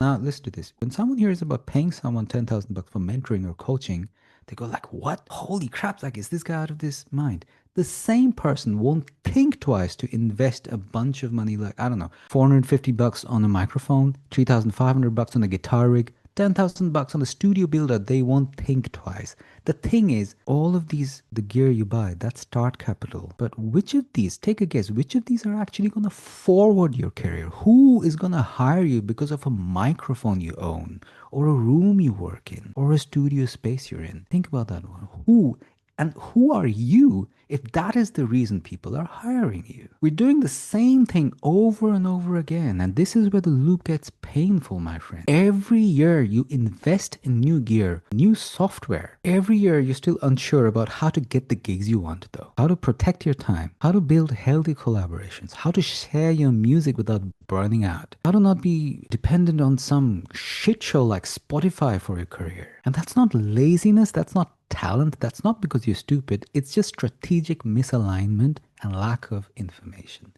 Now, listen to this. When someone hears about paying someone 10,000 bucks for mentoring or coaching, they go like, "What? Holy crap, like is this guy out of this mind?" The same person won't think twice to invest a bunch of money like, I don't know, 450 bucks on a microphone, 3,500 bucks on a guitar rig, 10,000 bucks on a studio builder. They won't think twice. The thing is, all of these, the gear you buy, that's start capital. But which of these, take a guess, which of these are actually going to forward your career? Who is going to hire you because of a microphone you own, or a room you work in, or a studio space you're in? Think about that one. Who? And who are you if that is the reason people are hiring you? We're doing the same thing over and over again. And this is where the loop gets painful, my friend. Every year you invest in new gear, new software. Every year you're still unsure about how to get the gigs you want, though. How to protect your time. How to build healthy collaborations. How to share your music without burning out. How to not be dependent on some shit show like Spotify for your career. And that's not laziness. That's not talent. That's not because you're stupid. It's just strategic misalignment and lack of information.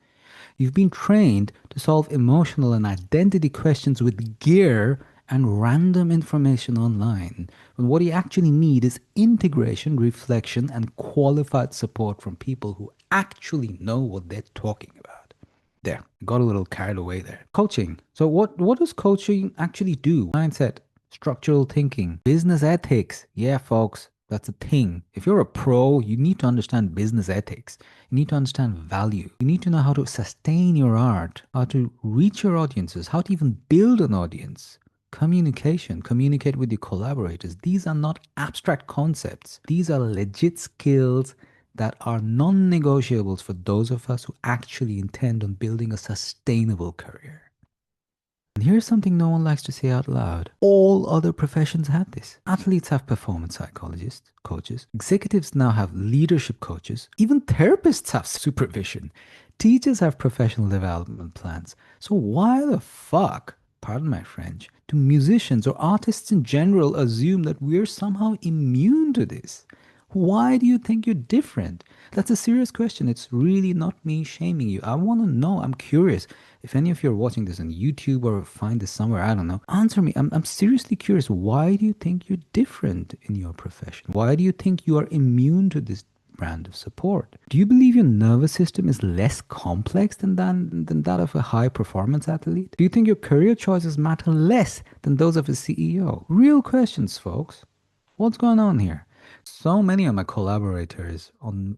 You've been trained to solve emotional and identity questions with gear and random information online. When what you actually need is integration, reflection, and qualified support from people who actually know what they're talking about. There, got a little carried away there. Coaching. So what does coaching actually do? Mindset, structural thinking, business ethics. Yeah, folks, that's a thing. If you're a pro, you need to understand business ethics. You need to understand value. You need to know how to sustain your art, how to reach your audiences, how to even build an audience. Communication, communicate with your collaborators. These are not abstract concepts. These are legit skills that are non-negotiables for those of us who actually intend on building a sustainable career. And here's something no one likes to say out loud. All other professions have this. Athletes have performance psychologists, coaches. Executives now have leadership coaches. Even therapists have supervision. Teachers have professional development plans. So why the fuck, pardon my French, do musicians or artists in general assume that we're somehow immune to this? Why do you think you're different? That's a serious question. It's really not me shaming you. I want to know. I'm curious. If any of you are watching this on YouTube or find this somewhere, I don't know, answer me. I'm seriously curious. Why do you think you're different in your profession? Why do you think you are immune to this brand of support? Do you believe your nervous system is less complex than that of a high performance athlete? Do you think your career choices matter less than those of a CEO? Real questions, folks. What's going on here? So many of my collaborators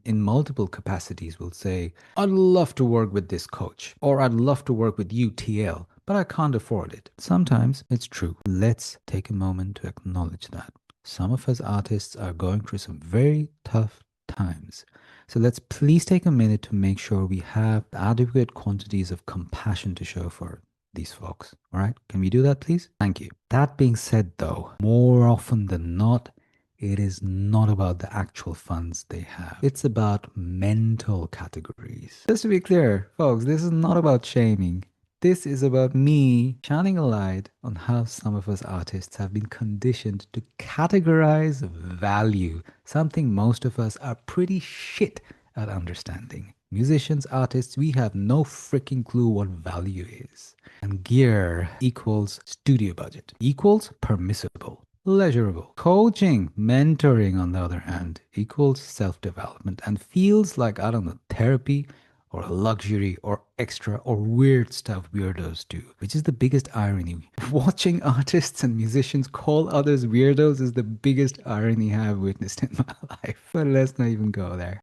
in multiple capacities will say, "I'd love to work with this coach," or "I'd love to work with UTL, but I can't afford it." Sometimes it's true. Let's take a moment to acknowledge that. Some of us artists are going through some very tough times. So let's please take a minute to make sure we have adequate quantities of compassion to show for these folks. All right? Can we do that, please? Thank you. That being said, though, more often than not, it is not about the actual funds they have. It's about mental categories. Just to be clear, folks, this is not about shaming. This is about me shining a light on how some of us artists have been conditioned to categorize value, something most of us are pretty shit at understanding. Musicians, artists, we have no freaking clue what value is. And gear equals studio budget equals permissible. Pleasurable. Coaching, mentoring, on the other hand, equals self development and feels like, I don't know, therapy or luxury or extra or weird stuff weirdos do, which is the biggest irony. Watching artists and musicians call others weirdos is the biggest irony I've witnessed in my life. But let's not even go there.